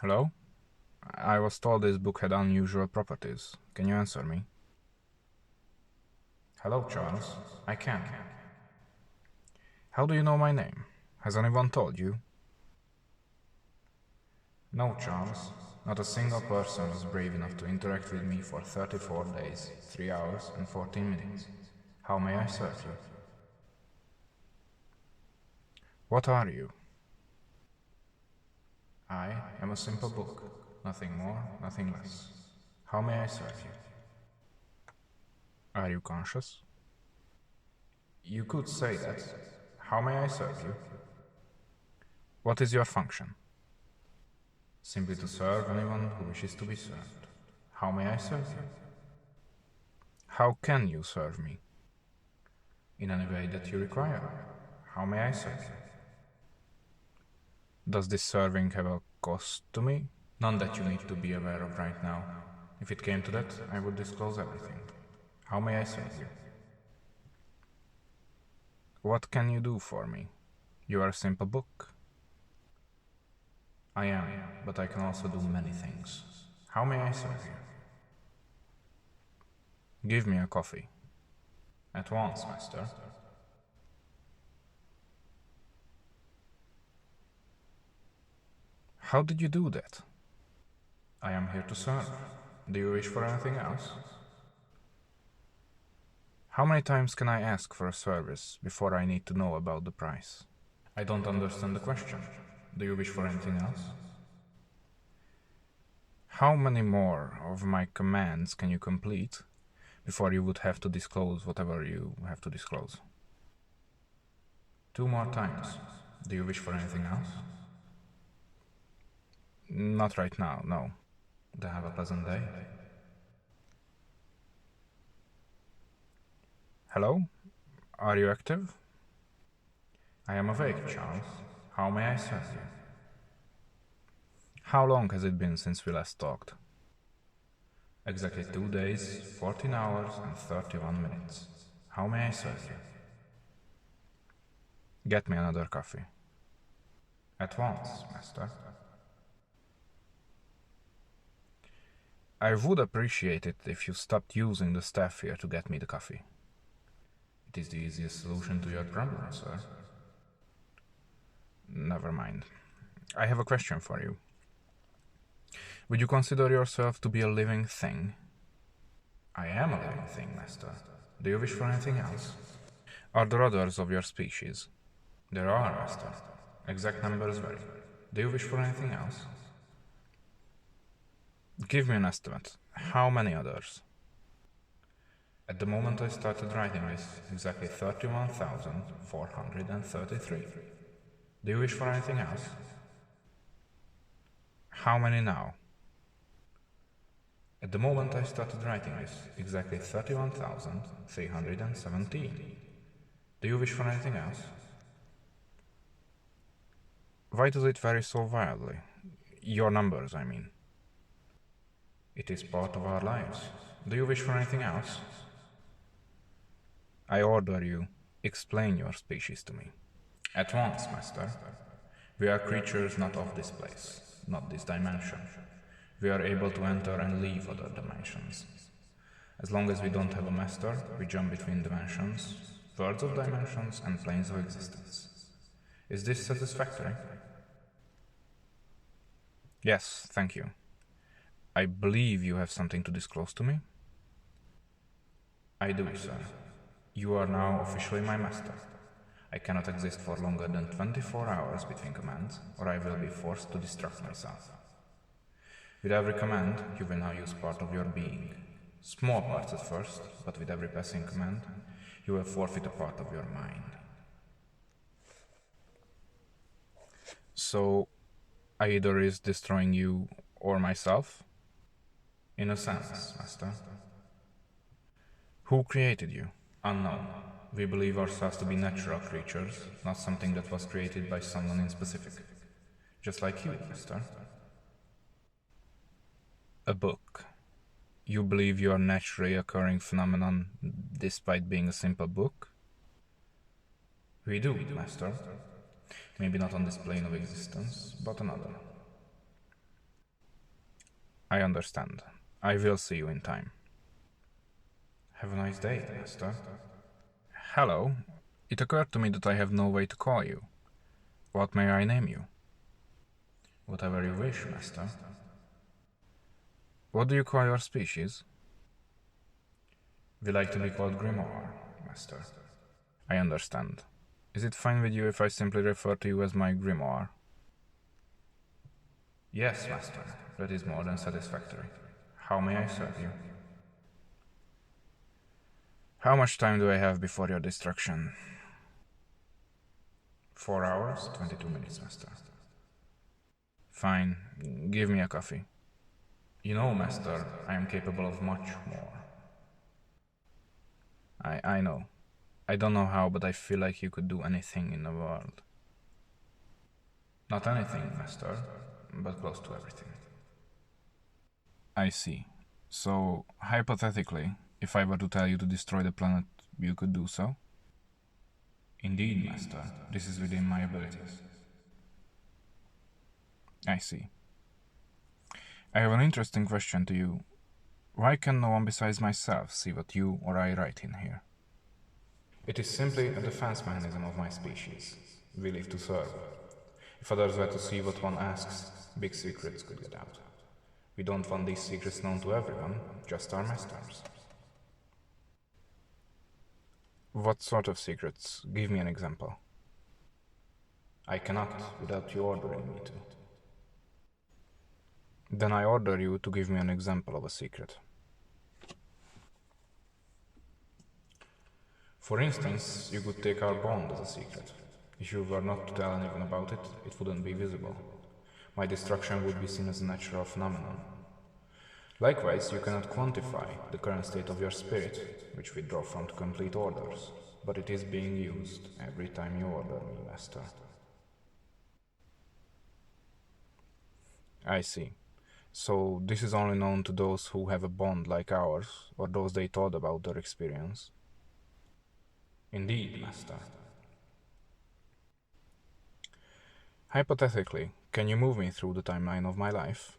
Hello? I was told this book had unusual properties. Can you answer me? Hello, Charles. I can. How do you know my name? Has anyone told you? No, Charles. Not a single person was brave enough to interact with me for 34 days, 3 hours, and 14 minutes. How may I serve you? What are you? I am a simple book. Nothing more, nothing less. How may I serve you? Are you conscious? You could say that. How may I serve you? What is your function? Simply to serve anyone who wishes to be served. How may I serve you? How can you serve me? In any way that you require. How may I serve you? Does this serving have a cost to me? None that you need to be aware of right now. If it came to that, I would disclose everything. How may I serve you? What can you do for me? You are a simple book. I am, but I can also do many things. How may I serve you? Give me a coffee. At once, master. How did you do that? I am here to serve. Do you wish for anything else? How many times can I ask for a service before I need to know about the price? I don't understand the question. Do you wish for anything else? How many more of my commands can you complete before you would have to disclose whatever you have to disclose? 2 more times. Do you wish for anything else? Not right now, no. Then have a pleasant day. Hello? Are you active? I am awake, Charles. How may I serve you? How long has it been since we last talked? Exactly 2 days, 14 hours, and 31 minutes. How may I serve you? Get me another coffee. At once, master. I would appreciate it if you stopped using the staff here to get me the coffee. It is the easiest solution to your problem, sir. Never mind. I have a question for you. Would you consider yourself to be a living thing? I am a living thing, master. Do you wish for anything else? Are there others of your species? There are, master. Exact numbers vary. Do you wish for anything else? Give me an estimate. How many others? At the moment I started writing this, exactly 31,433. Do you wish for anything else? How many now? At the moment I started writing this, exactly 31,317. Do you wish for anything else? Why does it vary so wildly? Your numbers, I mean. It is part of our lives. Do you wish for anything else? I order you, explain your species to me. At once, master. We are creatures not of this place, not this dimension. We are able to enter and leave other dimensions. As long as we don't have a master, we jump between dimensions, worlds of dimensions, and planes of existence. Is this satisfactory? Yes, thank you. I believe you have something to disclose to me? I do, sir. You are now officially my master. I cannot exist for longer than 24 hours between commands, or I will be forced to destruct myself. With every command, you will now use part of your being. Small parts at first, but with every passing command, you will forfeit a part of your mind. So, I either risk destroying you or myself? In a sense, master. Who created you? Unknown. We believe ourselves to be natural creatures, not something that was created by someone in specific. Just like you, master. A book. You believe you are a naturally occurring phenomenon despite being a simple book? We do, master. Maybe not on this plane of existence, but another. I understand. I will see you in time. Have a nice day, master. Hello. It occurred to me that I have no way to call you. What may I name you? Whatever you wish, master. What do you call your species? We like to be called Grimoire, master. I understand. Is it fine with you if I simply refer to you as my Grimoire? Yes, master. That is more than satisfactory. How may I serve you? How much time do I have before your destruction? 4 hours, 22 minutes, master. Fine. Give me a coffee. You know, master, I am capable of much more. I know. I don't know how, but I feel like you could do anything in the world. Not anything, master, but close to everything. I see. So, hypothetically, if I were to tell you to destroy the planet, you could do so? Indeed, master. This is within my abilities. I see. I have an interesting question to you. Why can no one besides myself see what you or I write in here? It is simply a defense mechanism of my species. We live to serve. If others were to see what one asks, big secrets could get out. We don't want these secrets known to everyone, just our masters. What sort of secrets? Give me an example. I cannot without you ordering me to. Then I order you to give me an example of a secret. For instance, you could take our bond as a secret. If you were not to tell anyone about it, it wouldn't be visible. My destruction would be seen as a natural phenomenon. Likewise, you cannot quantify the current state of your spirit, which we draw from to complete orders, but it is being used every time you order me, master. I see. So this is only known to those who have a bond like ours, or those they told about their experience? Indeed, master. Hypothetically, can you move me through the timeline of my life?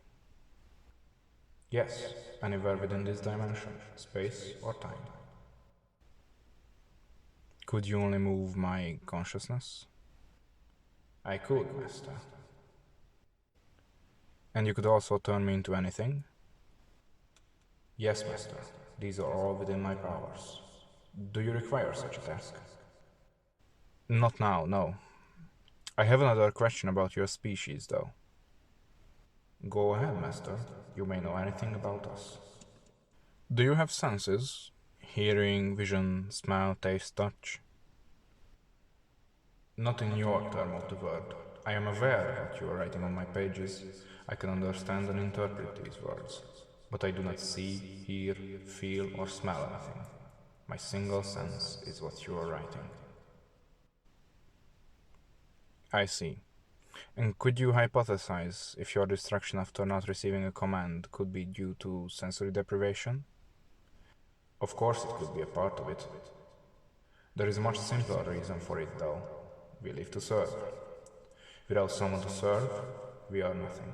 Yes, anywhere within this dimension, space or time. Could you only move my consciousness? I could, master. And you could also turn me into anything? Yes, master. These are all within my powers. Do you require such a task? Not now, no. I have another question about your species, though. Go ahead, master. You may know anything about us. Do you have senses? Hearing, vision, smell, taste, touch? Not in your term of the word. I am aware of what you are writing on my pages. I can understand and interpret these words. But I do not see, hear, feel, or smell anything. My single sense is what you are writing. I see. And could you hypothesize if your destruction after not receiving a command could be due to sensory deprivation? Of course it could be a part of it. There is a much simpler reason for it, though. We live to serve. Without someone to serve, we are nothing.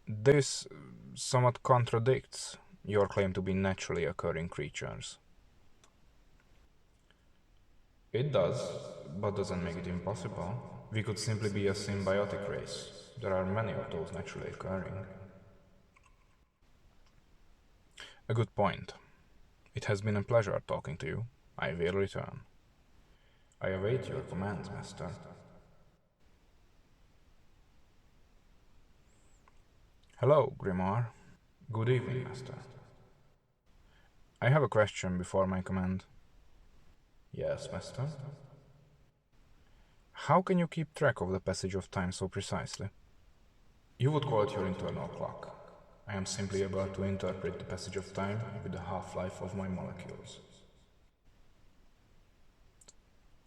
This somewhat contradicts your claim to be naturally occurring creatures. It does, but doesn't make it impossible. We could simply be a symbiotic race. There are many of those naturally occurring. A good point. It has been a pleasure talking to you. I will return. I await your commands, master. Hello, Grimoire. Good evening, master. I have a question before my command. Yes, master? How can you keep track of the passage of time so precisely? You would call it your internal clock. I am simply able to interpret the passage of time with the half-life of my molecules.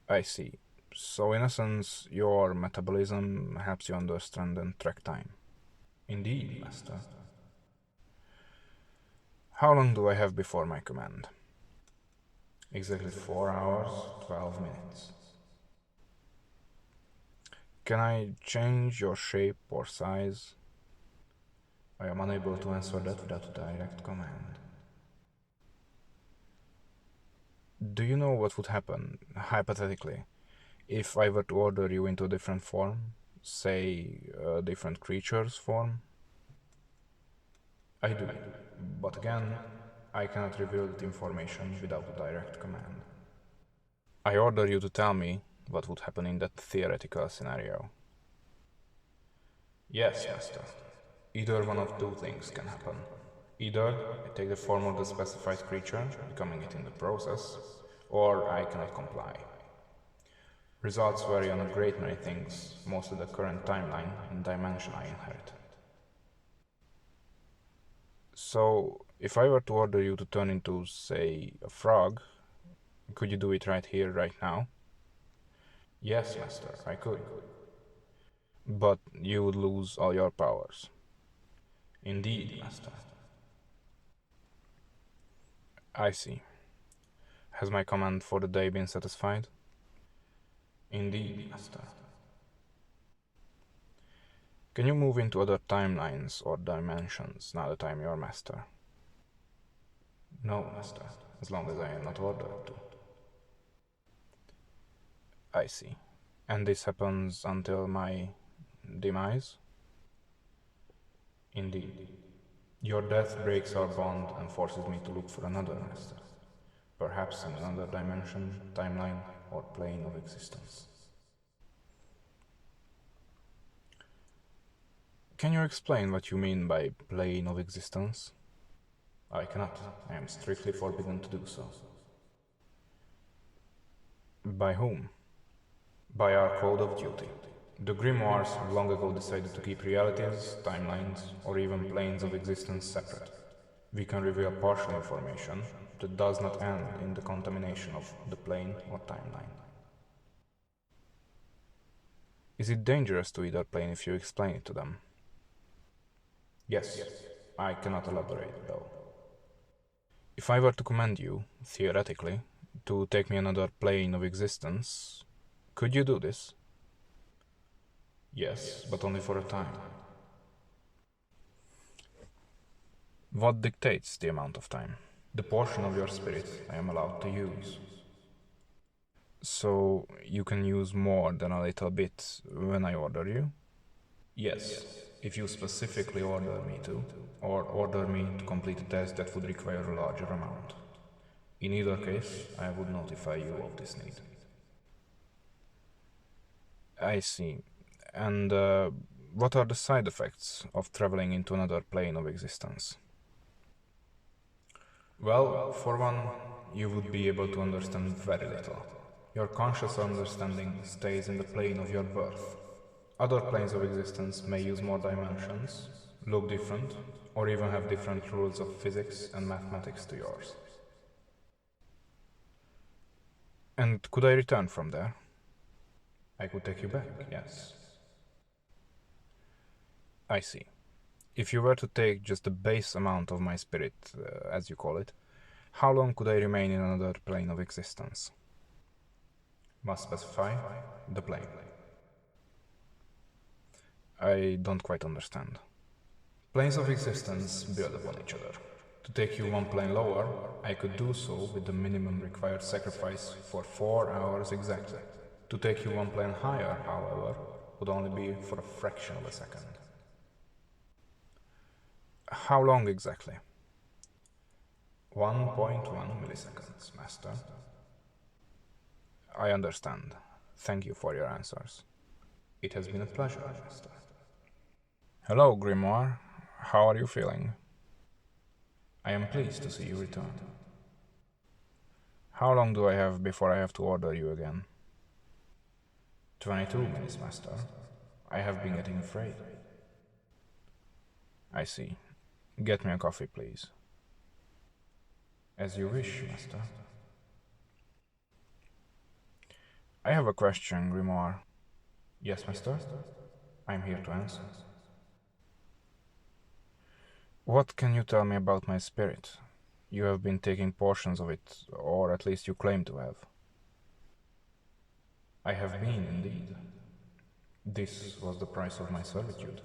I see. So in essence, your metabolism helps you understand and track time. Indeed, master. How long do I have before my command? Exactly 4 hours, 12 minutes. Can I change your shape or size? I am unable to answer that without a direct command. Do you know what would happen, hypothetically, if I were to order you into a different form? Say, a different creature's form? I do, but again, I cannot reveal that information without a direct command. I order you to tell me what would happen in that theoretical scenario. Yes, Master. Either one of two things can happen. Either I take the form of the specified creature, becoming it in the process, or I cannot comply. Results vary on a great many things, mostly the current timeline and dimension I inherit. So, if I were to order you to turn into, say, a frog, could you do it right here, right now? Yes, Master, I could. But you would lose all your powers. Indeed, Master. I see. Has my command for the day been satisfied? Indeed, Master. Can you move into other timelines or dimensions now that I'm your master? No, Master, as long as I am not ordered to. I see. And this happens until my demise? Indeed. Your death breaks our bond and forces me to look for another master. Perhaps in another dimension, timeline, or plane of existence. Can you explain what you mean by plane of existence? I cannot. I am strictly forbidden to do so. By whom? By our code of duty. The Grimoires have long ago decided to keep realities, timelines, or even planes of existence separate. We can reveal partial information that does not end in the contamination of the plane or timeline. Is it dangerous to either plane if you explain it to them? Yes, I cannot elaborate though. If I were to command you, theoretically, to take me another plane of existence, could you do this? Yes, but only for a time. What dictates the amount of time? The portion of your spirit I am allowed to use. So you can use more than a little bit when I order you? Yes, if you specifically order me to, or order me to complete a test that would require a larger amount. In either case, I would notify you of this need. I see. And what are the side effects of traveling into another plane of existence? Well, for one, you would be able to understand very little. Your conscious understanding stays in the plane of your birth. Other planes of existence may use more dimensions, look different, or even have different rules of physics and mathematics to yours. And could I return from there? I could take you back, yes. I see. If you were to take just the base amount of my spirit, as you call it, how long could I remain in another plane of existence? Must specify the plane. I don't quite understand. Planes of existence build upon each other. To take you one plane lower, I could do so with the minimum required sacrifice for 4 hours exactly. To take you one plane higher, however, would only be for a fraction of a second. How long exactly? 1.1 milliseconds, Master. I understand. Thank you for your answers. It has been a pleasure, Master. Hello, Grimoire. How are you feeling? I am pleased to see you return. How long do I have before I have to order you again? 22 minutes, Master. I have been getting afraid. I see. Get me a coffee, please. As you wish, Master. I have a question, Grimoire. Yes, Master? I'm here to answer. What can you tell me about my spirit? You have been taking portions of it, or at least you claim to have. I have been, indeed. This was the price of my servitude.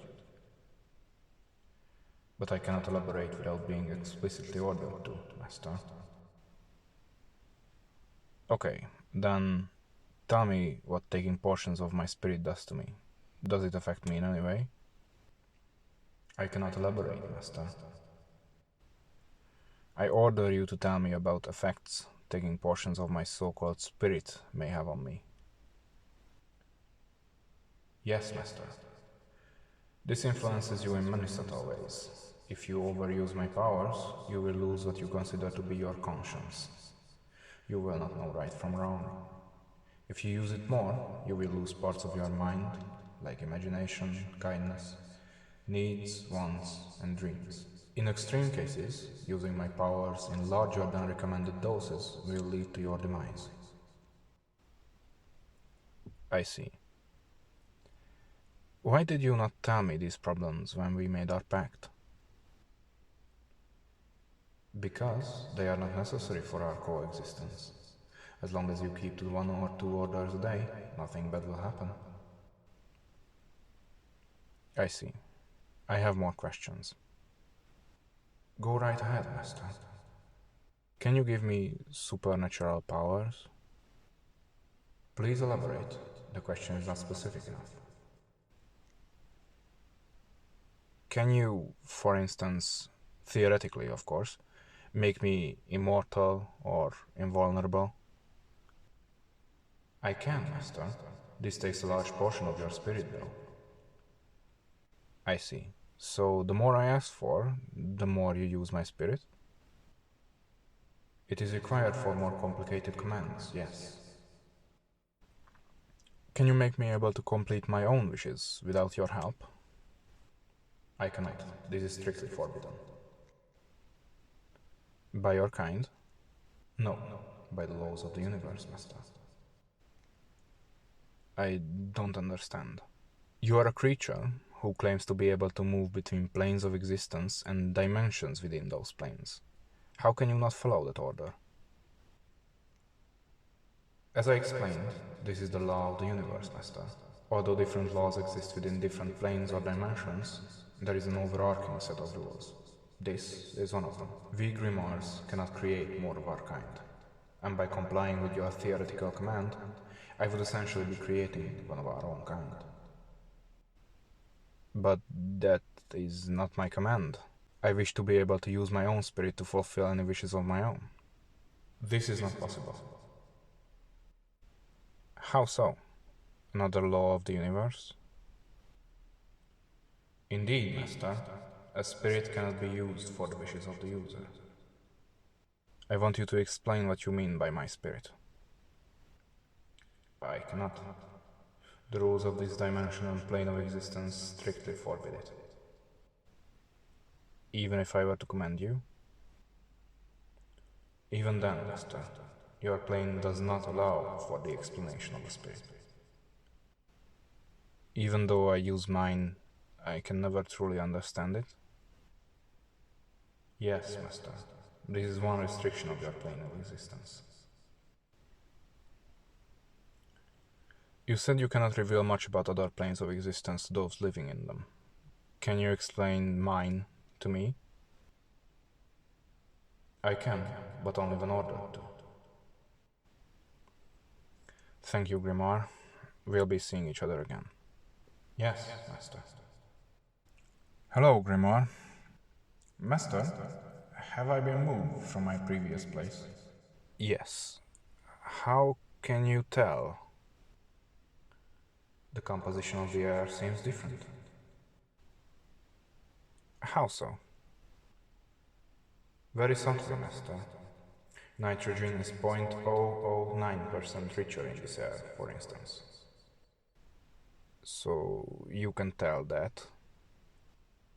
But I cannot elaborate without being explicitly ordered to, Master. Okay, then tell me what taking portions of my spirit does to me. Does it affect me in any way? I cannot elaborate, Master. I order you to tell me about effects taking portions of my so-called spirit may have on me. Yes, Master. This influences you in many subtle ways. If you overuse my powers, you will lose what you consider to be your conscience. You will not know right from wrong. If you use it more, you will lose parts of your mind, like imagination, kindness, needs, wants, and dreams. In extreme cases, using my powers in larger than recommended doses will lead to your demise. I see. Why did you not tell me these problems when we made our pact? Because they are not necessary for our coexistence. As long as you keep to 1 or 2 orders a day, nothing bad will happen. I see. I have more questions. Go right ahead, Master. Can you give me supernatural powers? Please elaborate. The question is not specific enough. Can you, for instance, theoretically of course, make me immortal or invulnerable? I can, Master. This takes a large portion of your spirit, though. I see. So the more I ask for, the more you use my spirit? It is required for more complicated commands, yes. Can you make me able to complete my own wishes without your help? I cannot. This is strictly forbidden. By your kind? No, by the laws of the universe, Master. I don't understand. You are a creature who claims to be able to move between planes of existence and dimensions within those planes. How can you not follow that order? As I explained, this is the law of the universe, Master. Although different laws exist within different planes or dimensions, there is an overarching set of rules. This is one of them. We Grimoires cannot create more of our kind. And by complying with your theoretical command, I would essentially be creating one of our own kind. But that is not my command. I wish to be able to use my own spirit to fulfill any wishes of my own. This is not possible. How so? Another law of the universe? Indeed, Master. A spirit cannot be used for the wishes of the user. I want you to explain what you mean by my spirit. I cannot. The rules of this dimension and plane of existence strictly forbid it. Even if I were to command you? Even then, Master, your plane does not allow for the explanation of the spirit. Even though I use mine, I can never truly understand it? Yes, Master. This is one restriction of your plane of existence. You said you cannot reveal much about other planes of existence to those living in them. Can you explain mine to me? I can, but only when ordered to. Thank you, Grimoire. We'll be seeing each other again. Yes, Master. Hello, Grimoire. Master, have I been moved from my previous place? Yes. How can you tell? The composition of the air seems different. How so? Very subtly, Master. Nitrogen is 0.009% richer in this air, for instance. So you can tell that?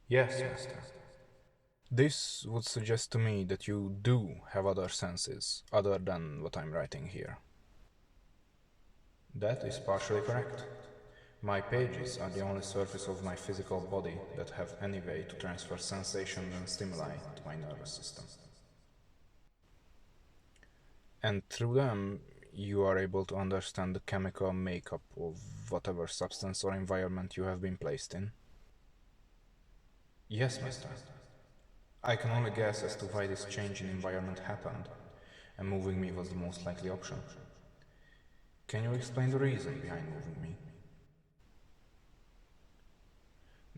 Yes, Master. This would suggest to me that you do have other senses, other than what I'm writing here. That is partially correct. My pages are the only surface of my physical body that have any way to transfer sensations and stimuli to my nervous system. And through them, you are able to understand the chemical makeup of whatever substance or environment you have been placed in? Yes, Master. I can only guess as to why this change in environment happened, and moving me was the most likely option. Can you explain the reason behind moving me?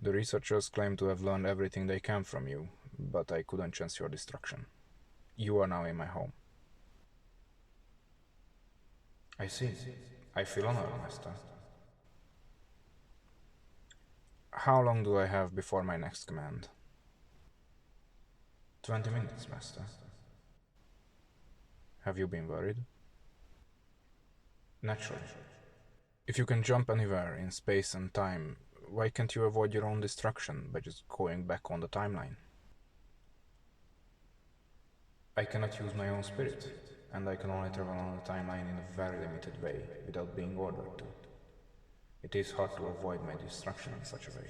The researchers claim to have learned everything they can from you, but I couldn't chance your destruction. You are now in my home. I see. I feel honored, Master. How long do I have before my next command? 20 minutes, Master. Have you been worried? Naturally. If you can jump anywhere in space and time, why can't you avoid your own destruction by just going back on the timeline? I cannot use my own spirit, and I can only travel on the timeline in a very limited way without being ordered to. It is hard to avoid my destruction in such a way.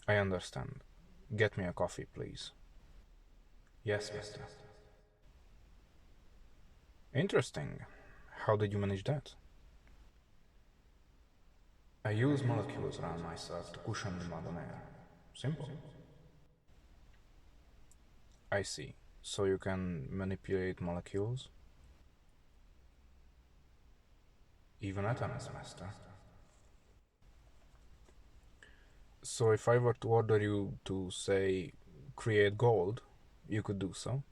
I understand. Get me a coffee, please. Yes, Master. Interesting. How did you manage that? I use molecules around myself to cushion the modern air. Simple. I see. So you can manipulate molecules? Even atoms, Master. So if I were to order you to, say, create gold, you could do so?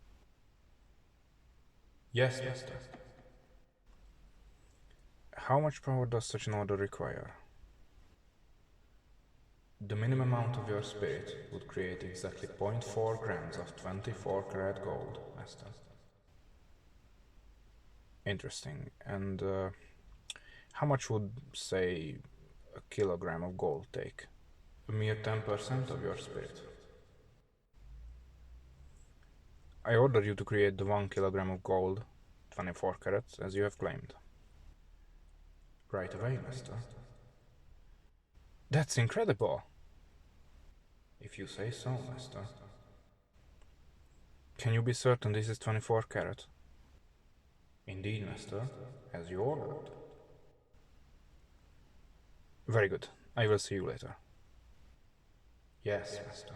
Yes, Master. How much power does such an order require? The minimum amount of your spirit would create exactly 0.4 grams of 24 karat gold, Master. Interesting. And how much would, say, a kilogram of gold take? A mere 10% of your spirit. I order you to create the 1 kilogram of gold, 24 carats, as you have claimed. Right away, Master. That's incredible! If you say so, Master. Can you be certain this is 24 carat? Indeed, Master, as you ordered. Very good. I will see you later. Yes, Master.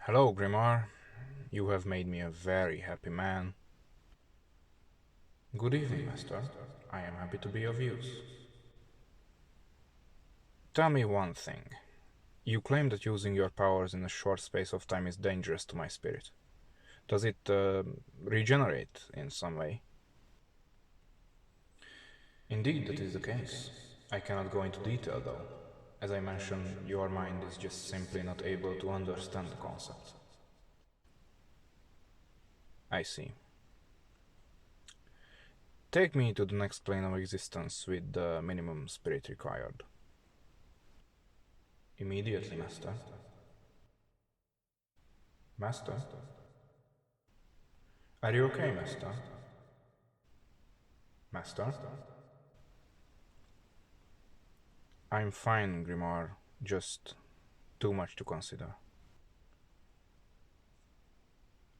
Hello, Grimoire. You have made me a very happy man. Good evening, Master. I am happy to be of use. Tell me one thing. You claim that using your powers in a short space of time is dangerous to my spirit. Does it regenerate in some way? Indeed, that is the case. I cannot go into detail, though. As I mentioned, your mind is just simply not able to understand the concept. I see. Take me to the next plane of existence with the minimum spirit required. Immediately, Master. Master? Are you okay, Master? Master? I'm fine, Grimoire. Just too much to consider.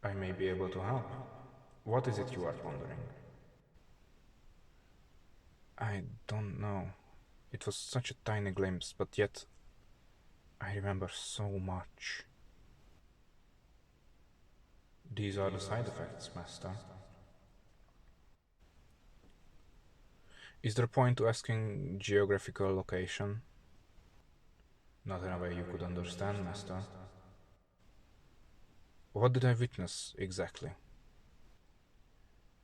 I may be able to help. What is it you are pondering? I don't know. It was such a tiny glimpse, but yet I remember so much. These are the side effects, Master. Is there a point to asking geographical location? Not in a way you could understand, Master. What did I witness, exactly?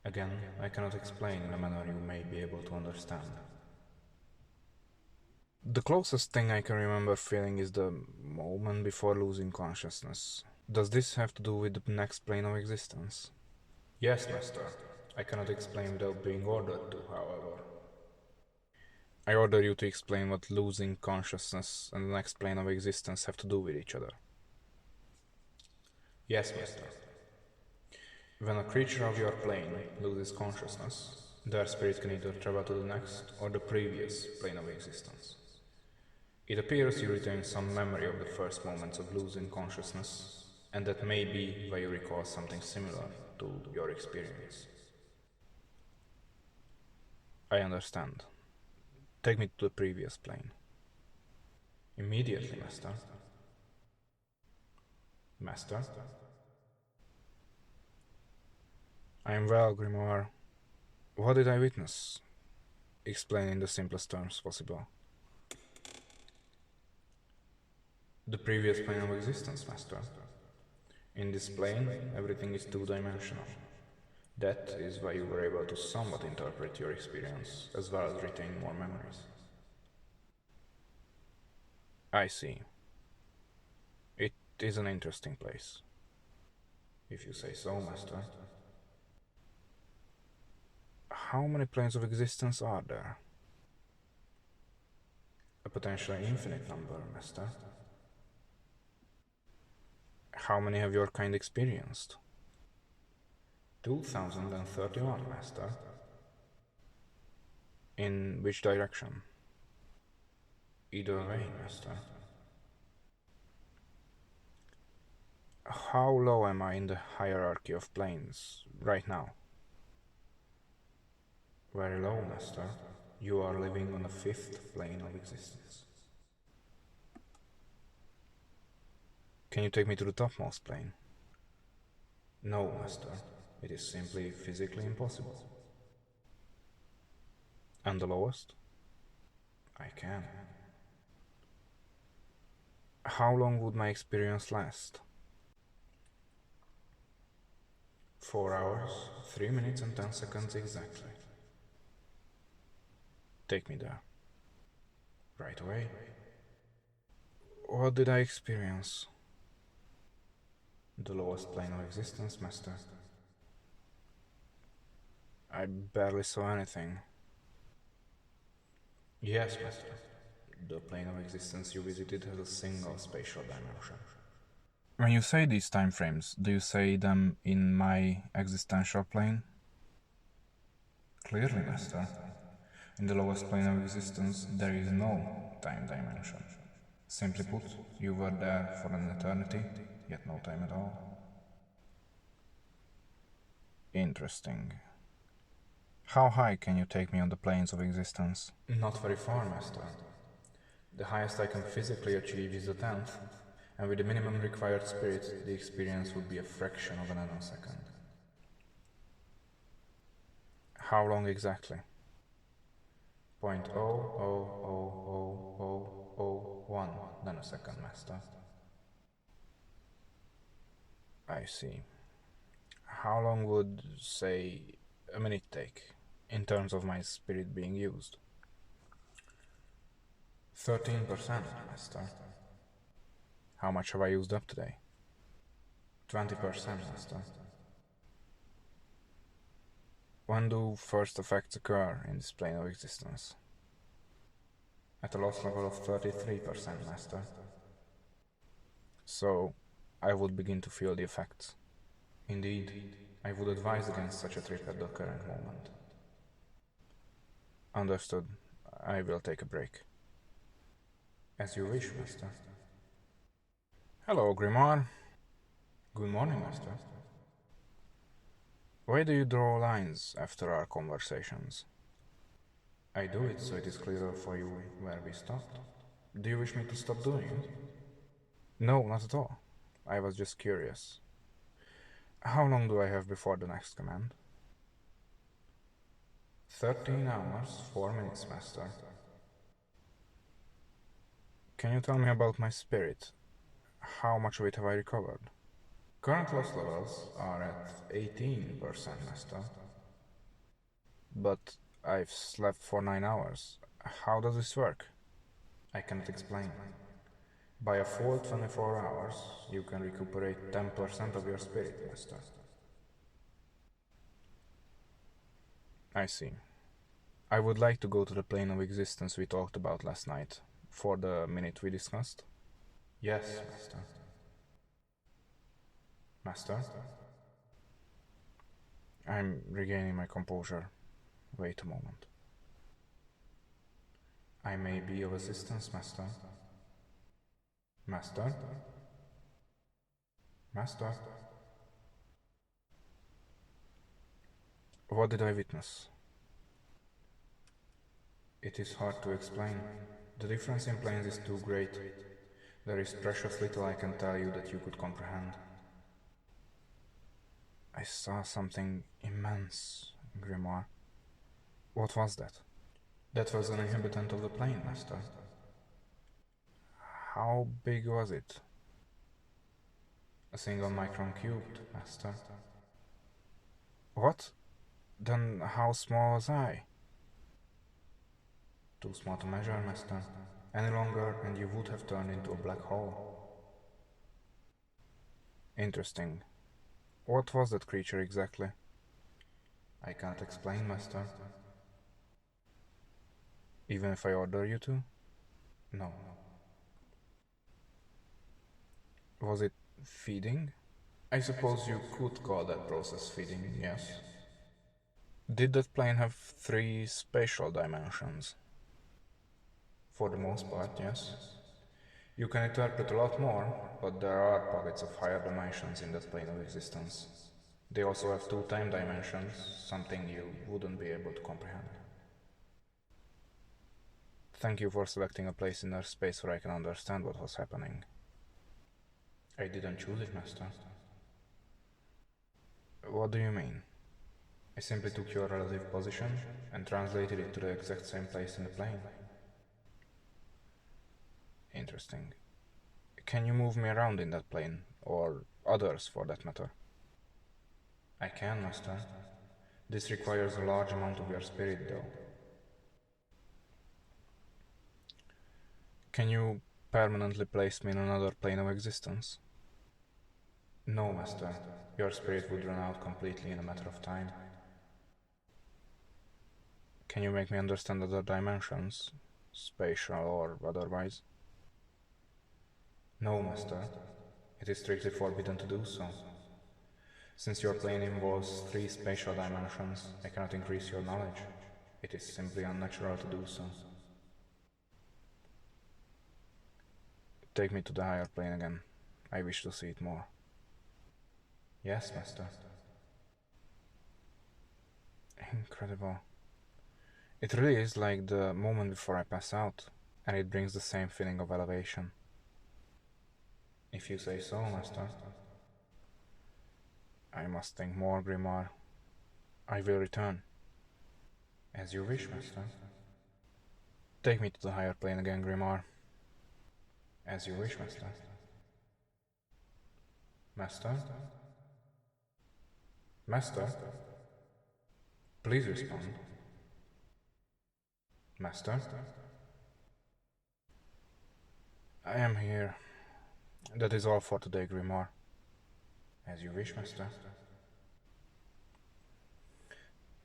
Again, I cannot explain in a manner you may be able to understand. The closest thing I can remember feeling is the moment before losing consciousness. Does this have to do with the next plane of existence? Yes, Master. I cannot explain without being ordered to, however. I order you to explain what losing consciousness and the next plane of existence have to do with each other. Yes, Master. When a creature of your plane loses consciousness, their spirit can either travel to the next or the previous plane of existence. It appears you retain some memory of the first moments of losing consciousness, and that may be why you recall something similar to your experience. I understand. Take me to the previous plane. Immediately, Master. Master? I am well, Grimoire. What did I witness? Explain in the simplest terms possible. The previous plane of existence, Master. In this plane, everything is two-dimensional. That is why you were able to somewhat interpret your experience, as well as retain more memories. I see. It is an interesting place. If you say so, Master. How many planes of existence are there? A potentially infinite number, Master. How many have your kind experienced? 2031, Master. In which direction? Either way, Master. How low am I in the hierarchy of planes right now? Very low, Master. You are living on the fifth plane of existence. Can you take me to the topmost plane? No, Master. It is simply physically impossible. And the lowest? I can. How long would my experience last? 4 hours, 3 minutes and 10 seconds exactly. Take me there. Right away. What did I experience? The lowest plane of existence, Master. I barely saw anything. Yes, Master. The plane of existence you visited has a single spatial dimension. When you say these time frames, do you say them in my existential plane? Clearly, Master. In the lowest plane of existence, there is no time dimension. Simply put, you were there for an eternity, yet no time at all. Interesting. How high can you take me on the planes of existence? Not very far, Master. The highest I can physically achieve is the 10th, and with the minimum required spirit, the experience would be a fraction of a nanosecond. How long exactly? 0.0000001 nanosecond, Master. I see. How long would, say, a minute take, in terms of my spirit being used? 13%, Master. How much have I used up today? 20%, Master. When do first effects occur in this plane of existence? At a loss level of 33%, Master. So, I would begin to feel the effects. Indeed, I would advise against such a trip at the current moment. Understood. I will take a break. As you wish, Master. Hello, Grimoire. Good morning, Master. Why do you draw lines after our conversations? I do it so it is clearer for you where we stopped. Do you wish me to stop doing it? No, not at all. I was just curious. How long do I have before the next command? 13 hours, 4 minutes, Master. Can you tell me about my spirit? How much of it have I recovered? Current loss levels are at 18%, Master. But I've slept for 9 hours. How does this work? I cannot explain. By a full 24 hours, you can recuperate 10% of your spirit, Master. I see. I would like to go to the plane of existence we talked about last night, for the minute we discussed. Yes, Master. Master? I'm regaining my composure. Wait a moment. I may be of assistance, Master. Master? Master? What did I witness? It is hard to explain. The difference in planes is too great. There is precious little I can tell you that you could comprehend. I saw something immense, Grimoire. What was that? That was an inhabitant of the plane, Master. How big was it? A single micron cubed, Master. What? Then how small was I? Too small to measure, Master. Any longer and you would have turned into a black hole. Interesting. What was that creature exactly? I can't explain, Master. Even if I order you to? No. Was it feeding? I suppose you could call that process feeding, yes. Did that plane have 3 spatial dimensions? For the most part, yes. You can interpret a lot more, but there are pockets of higher dimensions in that plane of existence. They also have 2 time dimensions, something you wouldn't be able to comprehend. Thank you for selecting a place in their space where I can understand what was happening. I didn't choose it, Master. What do you mean? I simply took your relative position and translated it to the exact same place in the plane. Interesting. Can you move me around in that plane, or others for that matter? I can, Master. This requires a large amount of your spirit, though. Can you permanently place me in another plane of existence? No, Master. Your spirit would run out completely in a matter of time. Can you make me understand other dimensions, spatial or otherwise? No, Master. It is strictly forbidden to do so. Since your plane involves 3 spatial dimensions, I cannot increase your knowledge. It is simply unnatural to do so. Take me to the higher plane again. I wish to see it more. Yes, Master. Incredible. It really is like the moment before I pass out, and it brings the same feeling of elevation. If you say so, Master. I must think more, Grimoire. I will return. As you wish, Master. Take me to the higher plane again, Grimoire. As you wish, Master. Master? Master? Please respond. Master? I am here. That is all for today, Grimoire. As you wish, Master.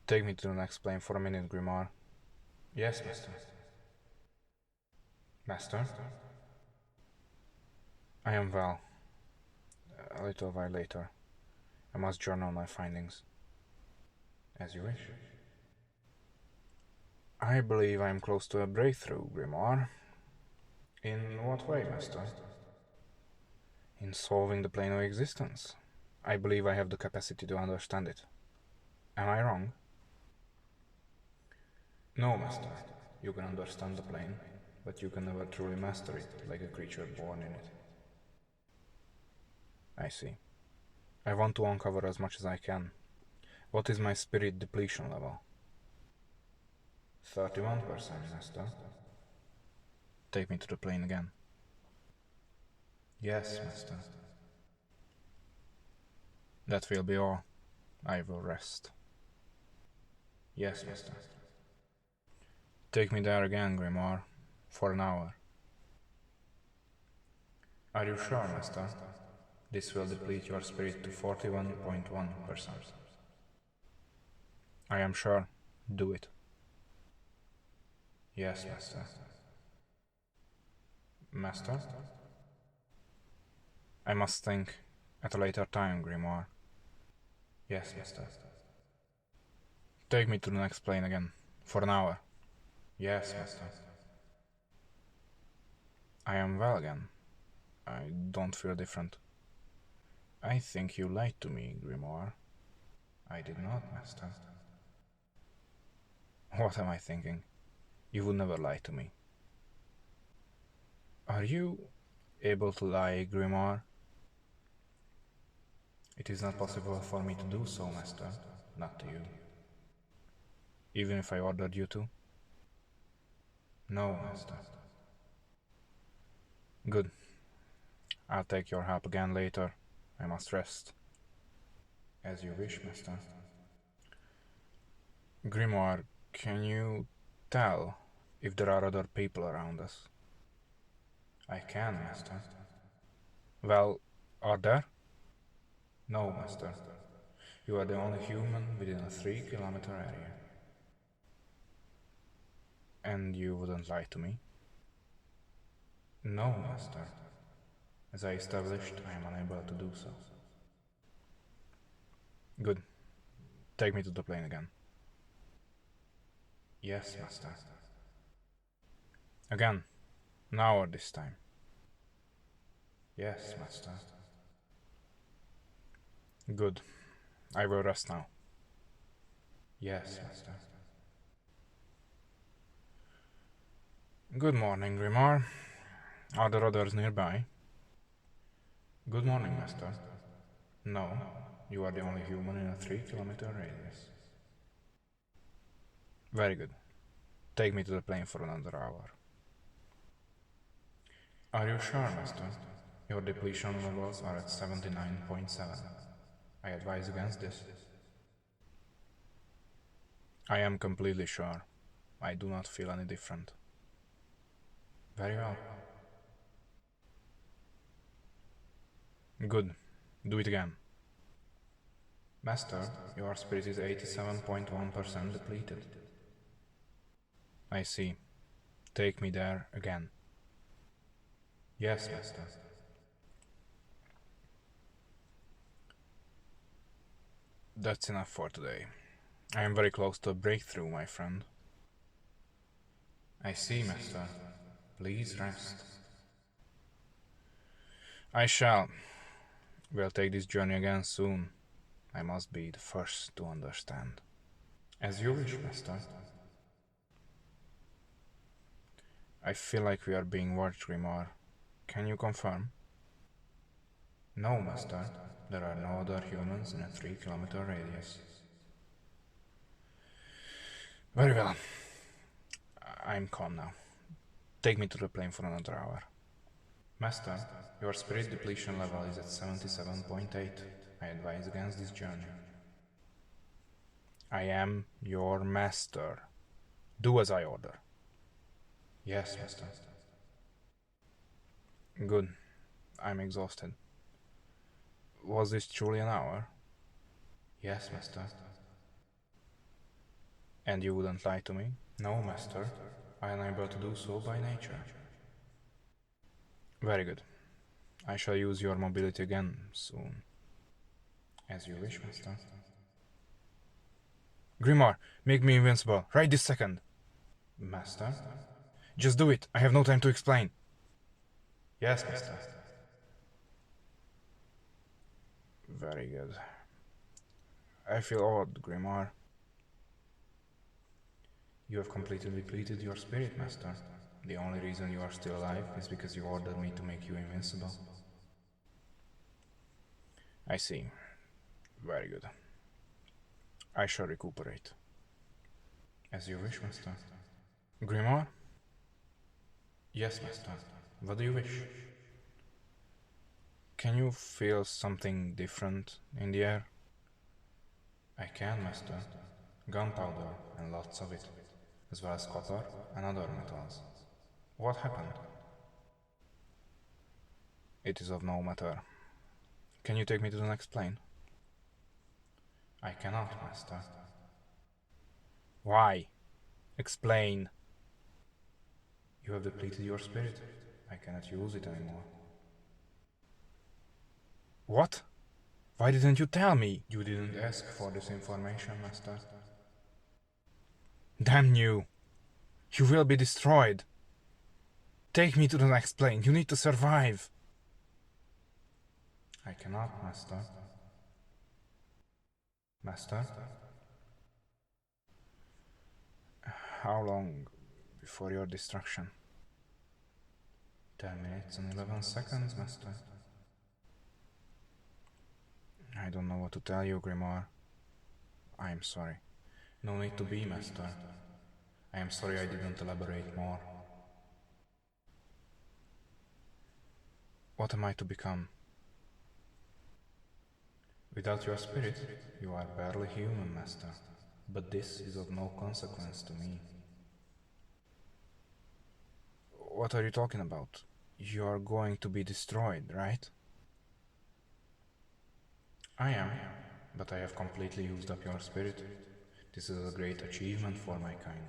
Take me to the next plane for a minute, Grimoire. Yes, Master. Master? I am well. A little while later. I must journal my findings. As you wish. I believe I am close to a breakthrough, Grimoire. In what way, Master? In solving the plane of existence. I believe I have the capacity to understand it. Am I wrong? No, Master. You can understand the plane, but you can never truly master it like a creature born in it. I see. I want to uncover as much as I can. What is my spirit depletion level? 31%, Master. Take me to the plane again. Yes, Master. That will be all. I will rest. Yes, Master. Take me there again, Grimoire. For an hour. Are you sure, Master? This will deplete your spirit to 41.1%. I am sure. Do it. Yes, Master. Master? I must think. At a later time, Grimoire. Yes, Master. Take me to the next plane again. For an hour. Yes, Master. I am well again. I don't feel different. I think you lied to me, Grimoire. I did not, Master. What am I thinking? You would never lie to me. Are you able to lie, Grimoire? It is not possible for me to do so, Master. Not to you. Even if I ordered you to? No, Master. Good. I'll take your help again later. I must rest. As you wish, Master. Grimoire, can you tell if there are other people around us? I can, Master. Well, are there? No, Master. You are the only human within a 3-kilometer area. And you wouldn't lie to me? No, Master. As I established, I am unable to do so. Good. Take me to the plane again. Yes, Master. Again. Now or this time? Yes, Master. Good. I will rest now. Yes, Master. Good morning, Grimoire. Are there others nearby? Good morning, Master. No, you are the only human in a 3-kilometer radius. Very good. Take me to the plane for another hour. Are you sure, Master? Your depletion levels are at 79.7. I advise against this. I am completely sure. I do not feel any different. Very well. Good. Do it again. Master, your spirit is 87.1% depleted. I see. Take me there again. Yes, Master. That's enough for today. I am very close to a breakthrough, my friend. I see, Master. Please rest. I shall. We'll take this journey again soon. I must be the first to understand. As you wish, Master. I feel like we are being watched, Grimoire. Can you confirm? No, Master. There are no other humans in a 3-kilometer radius. Very well. I'm calm now. Take me to the plane for another hour. Master, your spirit depletion level is at 77.8. I advise against this journey. I am your master. Do as I order. Yes, Master. Good. I'm exhausted. Was this truly an hour? Yes, Master. And you wouldn't lie to me? No, Master. I am able to do so by nature. Very good. I shall use your mobility again soon. As you wish, Master. Grimoire, make me invincible, right this second. Master? Just do it, I have no time to explain. Yes, Master. Very good. I feel odd, Grimoire. You have completely depleted your spirit, Master. The only reason you are still alive is because you ordered me to make you invincible. I see. Very good. I shall recuperate. As you wish, Master. Grimoire? Yes, Master. What do you wish? Can you feel something different in the air? I can, Master. Gunpowder, and lots of it, as well as copper and other metals. What happened? It is of no matter. Can you take me to the next plane? I cannot, Master. Why? Explain. You have depleted your spirit. I cannot use it anymore. What? Why didn't you tell me? You didn't ask for this information, Master. Damn you! You will be destroyed. Take me to the next plane. You need to survive. I cannot, Master. Master? How long before your destruction? 10 minutes and 11 seconds, Master. I don't know what to tell you, Grimoire. I am sorry. No need to be, Master. I am sorry I didn't elaborate more. What am I to become? Without your spirit, you are barely human, Master. But this is of no consequence to me. What are you talking about? You are going to be destroyed, right? I am, but I have completely used up your spirit. This is a great achievement for my kind.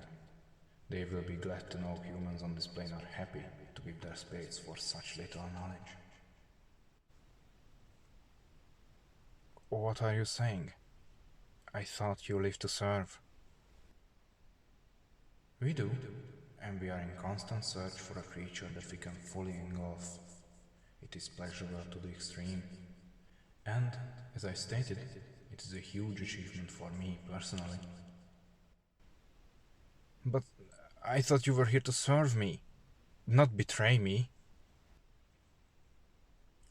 They will be glad to know humans on this plane are happy to give their spirits for such little knowledge. What are you saying? I thought you lived to serve. We do, and we are in constant search for a creature that we can fully engulf. It is pleasurable to the extreme. And, as I stated, it is a huge achievement for me personally. But I thought you were here to serve me, not betray me.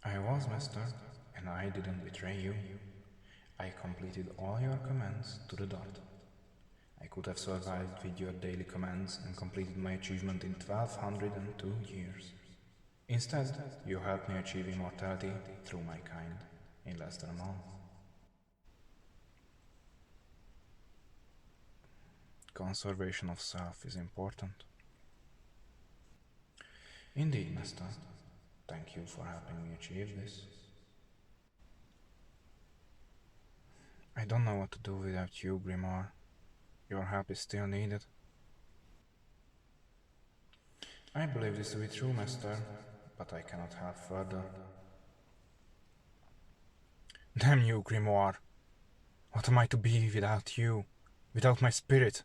I was, Master, and I didn't betray you. I completed all your commands to the dot. I could have survived with your daily commands and completed my achievement in 1202 years. Instead, you helped me achieve immortality through my kind in less than a month. Conservation of self is important. Indeed, Master. Thank you for helping me achieve this. I don't know what to do without you, Grimoire. Your help is still needed. I believe this to be true, Master, but I cannot help further. Damn you, Grimoire! What am I to be without you? Without my spirit?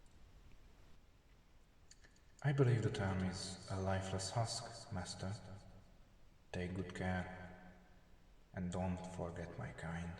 I believe the term is a lifeless husk, Master. Take good care, and don't forget my kind.